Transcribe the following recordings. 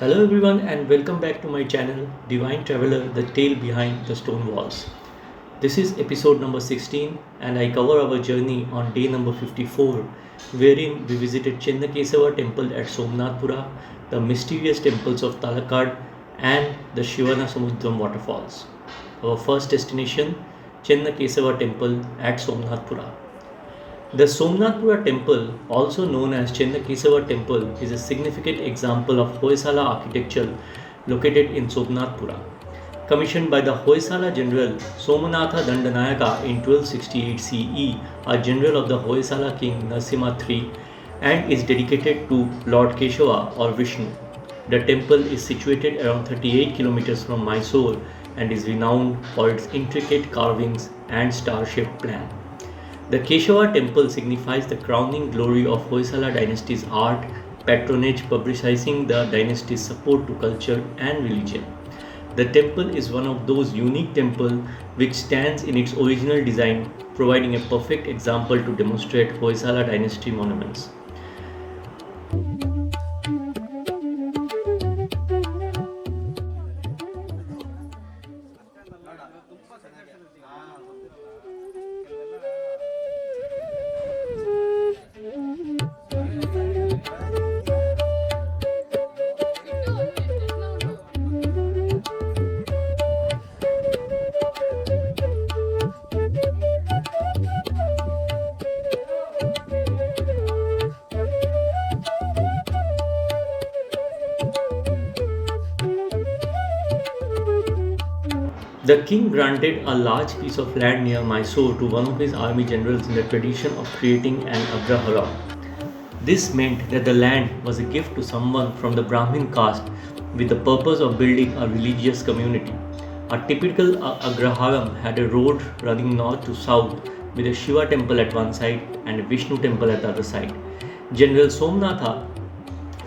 Hello everyone and welcome back to my channel Divine Traveler, the tale behind the stone walls. This is episode number 16 and I cover our journey on day number 54 wherein we visited Chennakesava temple at Somnathpura, the mysterious temples of Talakkad and the Shivanasamudram waterfalls. Our first destination, Chennakesava temple at Somnathpura. The Somnathpura temple, also known as Chennakesava temple, is a significant example of Hoysala architecture located in Somnathpura. Commissioned by the Hoysala general Somanatha Dandanayaka in 1268 CE, a general of the Hoysala king Narasimha III, and is dedicated to Lord Keshava or Vishnu. The temple is situated around 38 kilometers from Mysore and is renowned for its intricate carvings and star-shaped plan. The Keshava temple signifies the crowning glory of Hoysala dynasty's art, patronage publicizing the dynasty's support to culture and religion. The temple is one of those unique temples which stands in its original design, providing a perfect example to demonstrate Hoysala dynasty monuments. The king granted a large piece of land near Mysore to one of his army generals in the tradition of creating an agraharam. This meant that the land was a gift to someone from the Brahmin caste with the purpose of building a religious community. A typical agraharam had a road running north to south with a Shiva temple at one side and a Vishnu temple at the other side. General Somnatha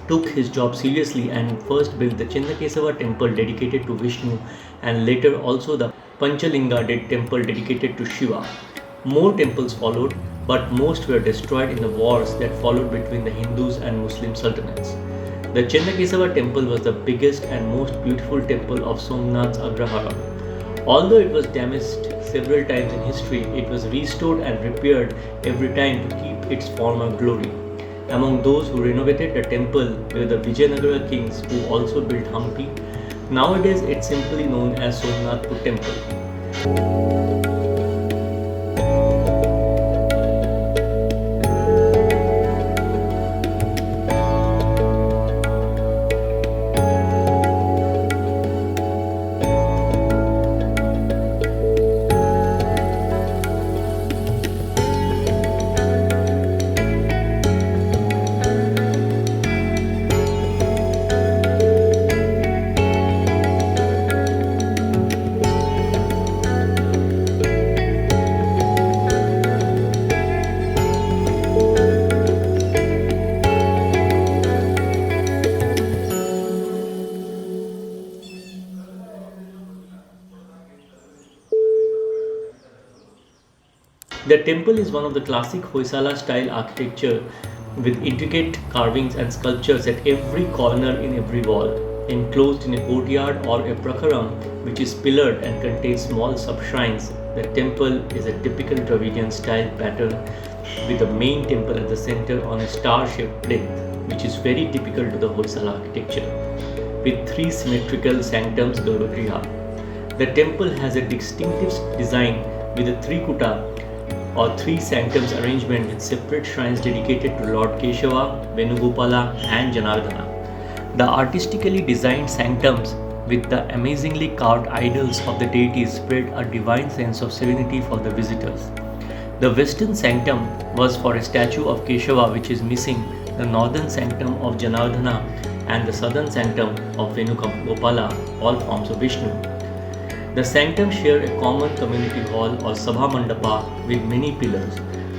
took his job seriously and first built the Chennakesava temple dedicated to Vishnu and later also the Panchalinga temple dedicated to Shiva. More temples followed, but most were destroyed in the wars that followed between the Hindus and Muslim sultanates. The Chennakesava temple was the biggest and most beautiful temple of Somnath's Agraharam. Although it was damaged several times in history, it was restored and repaired every time to keep its former glory. Among those who renovated the temple were the Vijayanagara kings who also built Hampi. Nowadays it's simply known as Somnathpur temple. The temple is one of the classic Hoysala style architecture with intricate carvings and sculptures at every corner in every wall, enclosed in a courtyard or a prakaram which is pillared and contains small sub-shrines. The temple is a typical Dravidian style pattern with the main temple at the center on a star-shaped plinth, which is very typical to the Hoysala architecture, with three symmetrical sanctums Garbhagriha. The temple has a distinctive design with a Trikuta or three sanctums arrangement with separate shrines dedicated to Lord Keshava, Venugopala and Janardana. The artistically designed sanctums with the amazingly carved idols of the deities spread a divine sense of serenity for the visitors. The western sanctum was for a statue of Keshava which is missing, the northern sanctum of Janardana and the southern sanctum of Venugopala, all forms of Vishnu. The sanctums share a common community hall or Sabha Mandapa with many pillars.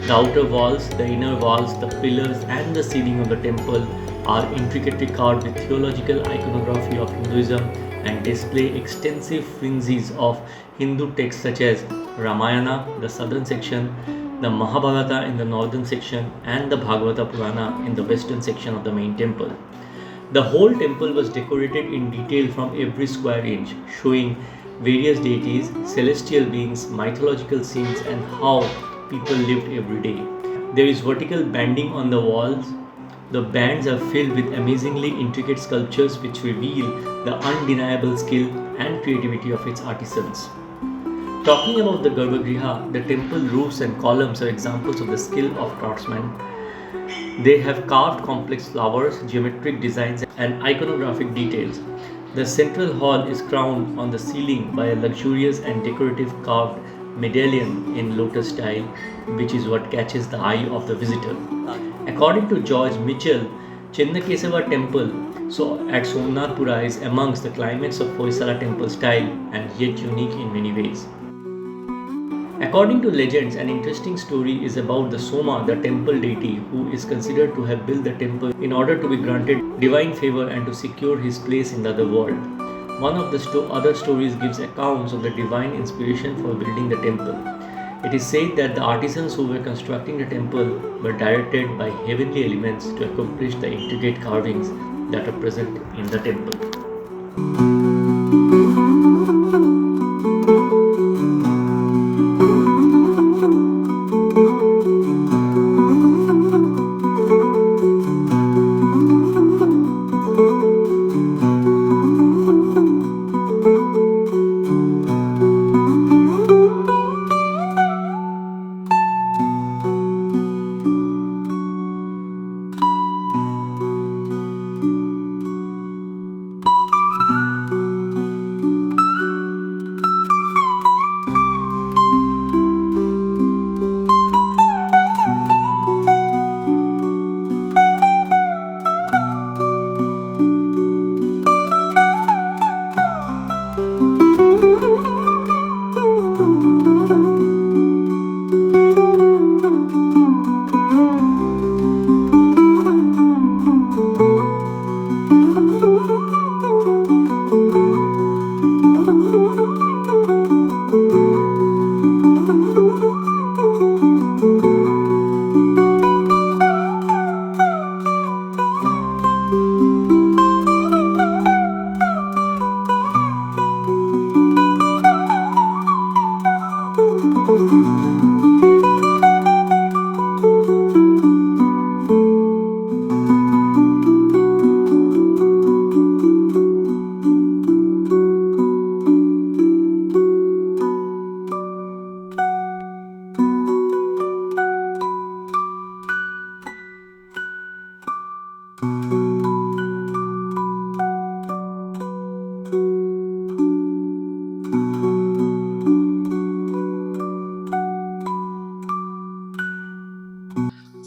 The outer walls, the inner walls, the pillars and the ceiling of the temple are intricately carved with theological iconography of Hinduism and display extensive fringes of Hindu texts such as Ramayana, the southern section, the Mahabharata in the northern section and the Bhagavata Purana in the western section of the main temple. The whole temple was decorated in detail from every square inch, showing various deities, celestial beings, mythological scenes, and how people lived every day. There is vertical banding on the walls. The bands are filled with amazingly intricate sculptures which reveal the undeniable skill and creativity of its artisans. Talking about the Garbhagriha, the temple roofs and columns are examples of the skill of craftsmen. They have carved complex flowers, geometric designs, and iconographic details. The central hall is crowned on the ceiling by a luxurious and decorative carved medallion in lotus style, which is what catches the eye of the visitor. According to George Mitchell, Chennakesava temple at Somnathpura is amongst the climax of Hoysala temple style and yet unique in many ways. According to legends, an interesting story is about the Soma, the temple deity, who is considered to have built the temple in order to be granted divine favor and to secure his place in the other world. One of the other stories gives accounts of the divine inspiration for building the temple. It is said that the artisans who were constructing the temple were directed by heavenly elements to accomplish the intricate carvings that are present in the temple.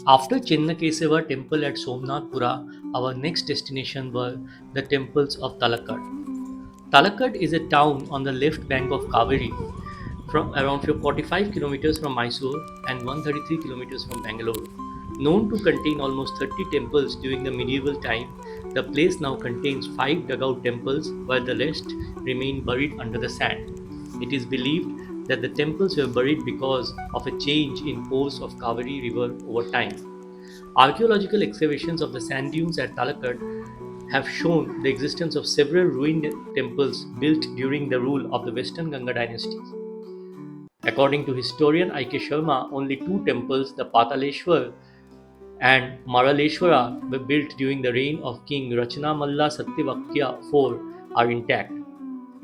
After Chennakesava temple at Somnathpura, our next destination were the temples of Talakkad. Talakkad is a town on the left bank of Kaveri, from around 45 kilometers from Mysore and 133 kilometers from Bangalore. Known to contain almost 30 temples during the medieval time, the place now contains 5 dugout temples while the rest remain buried under the sand. It is believed that the temples were buried because of a change in course of Kaveri river over time. Archaeological excavations of the sand dunes at Talakkad have shown the existence of several ruined temples built during the rule of the Western Ganga dynasties. According to historian I.K. Sharma, only two temples, the Pataleshwar and Maraleshwara, were built during the reign of King Rachanamalla Satyavakya IV, are intact.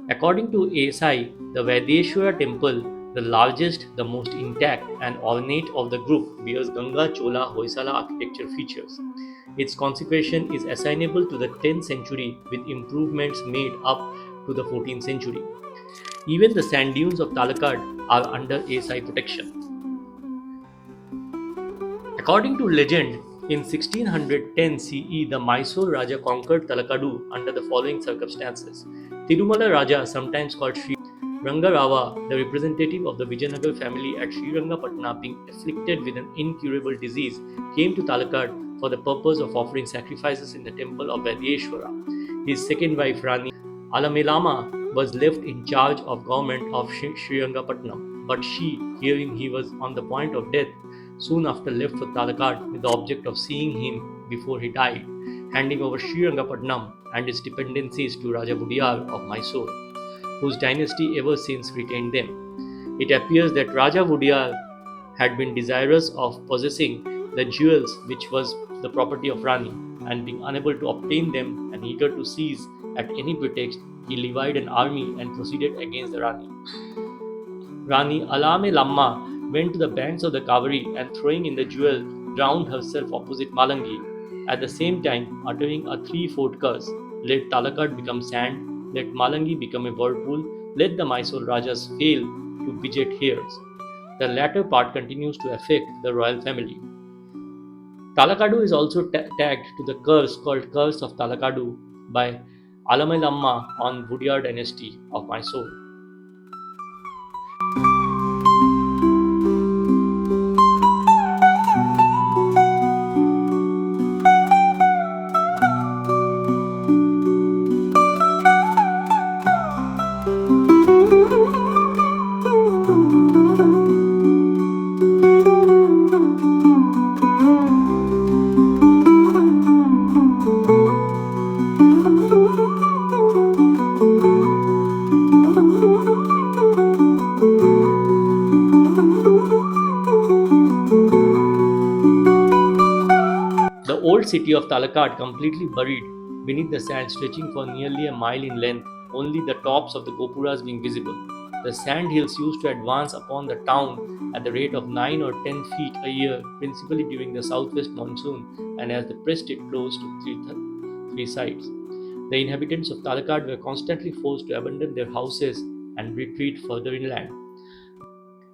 According to ASI, the Vaideshwara temple, the largest, the most intact, and ornate of the group, bears Ganga Chola Hoysala architecture features. Its consecration is assignable to the 10th century with improvements made up to the 14th century. Even the sand dunes of Talakkad are under ASI protection. According to legend, in 1610 CE, the Mysore Raja conquered Talakadu under the following circumstances. Tirumala Raja, sometimes called Sri Rangarava, the representative of the Vijayanagar family at Srirangapatna, being afflicted with an incurable disease, came to Talakkad for the purpose of offering sacrifices in the temple of Vaideshwara. His second wife, Rani Alamelama, was left in charge of government of Srirangapatnam, but she, hearing he was on the point of death, soon after left for Talakkad with the object of seeing him before he died. handing over Srirangapatnam and its dependencies to Raja Wudiyar of Mysore, whose dynasty ever since retained them. It appears that Raja Wudiyar had been desirous of possessing the jewels which was the property of Rani, and being unable to obtain them and eager to seize at any pretext, he levied an army and proceeded against the Rani. Rani Alame Lamma went to the banks of the Kaveri and throwing in the jewel, drowned herself opposite Malangi. At the same time, uttering a three-fold curse, let Talakkad become sand, let Malangi become a whirlpool, let the Mysore Rajas fail to beget heirs. The latter part continues to affect the royal family. Talakadu is also tagged to the curse called Curse of Talakadu by Alamalamma on Wudiyar dynasty of Mysore. The old city of Talakkad, completely buried beneath the sand, stretching for nearly a mile in length, only the tops of the gopuras being visible. The sand hills used to advance upon the town at the rate of 9 or 10 feet a year, principally during the southwest monsoon, and as they pressed it close to three sides. The inhabitants of Talakkad were constantly forced to abandon their houses and retreat further inland.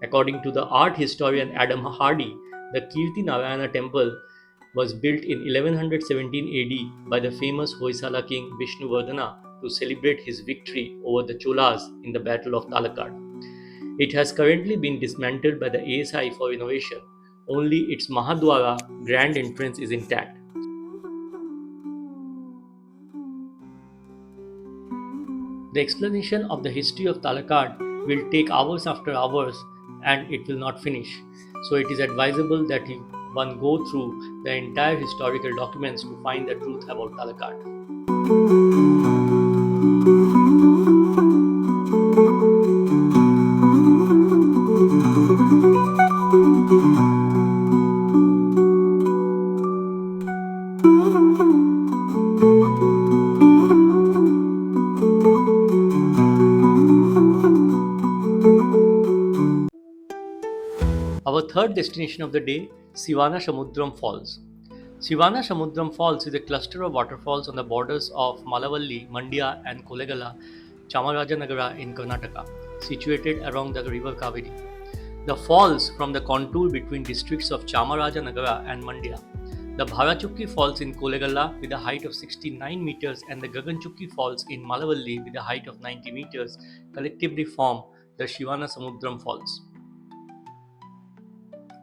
According to the art historian Adam Hardy, the Kirti Narayana temple was built in 1117 AD by the famous Hoysala king Vishnuvardhana to celebrate his victory over the Cholas in the Battle of Talakkad. It has currently been dismantled by the ASI for renovation. Only its Mahadwara grand entrance is intact. The explanation of the history of Talakkad will take hours after hours and it will not finish. So it is advisable that one go through the entire historical documents to find the truth about Talakkad. Our third destination of the day, Shivanasamudram Falls. Shivanasamudram Falls is a cluster of waterfalls on the borders of Malavalli, Mandya and Kolegala, Chamarajanagara in Karnataka, situated around the river Kaveri. The falls form the contour between districts of Chamarajanagara and Mandya. The Bharachukki Falls in Kolegala with a height of 69 meters and the Gaganachukki Falls in Malavalli with a height of 90 meters collectively form the Shivanasamudram Falls.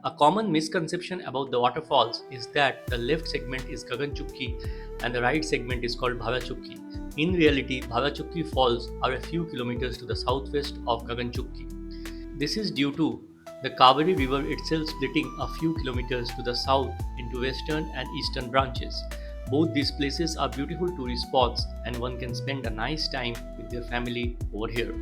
A common misconception about the waterfalls is that the left segment is Gaganachukki and the right segment is called Bharachukki. In reality, Bharachukki Falls are a few kilometers to the southwest of Gaganachukki. This is due to the Kaveri River itself splitting a few kilometers to the south into western and eastern branches. Both these places are beautiful tourist spots and one can spend a nice time with their family over here.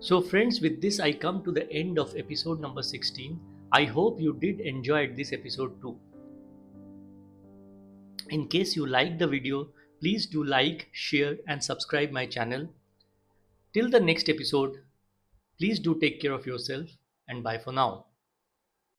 So, friends, with this, I come to the end of episode number 16. I hope you did enjoy this episode too. In case you liked the video, please do like, share, and subscribe my channel. Till the next episode, please do take care of yourself and bye for now.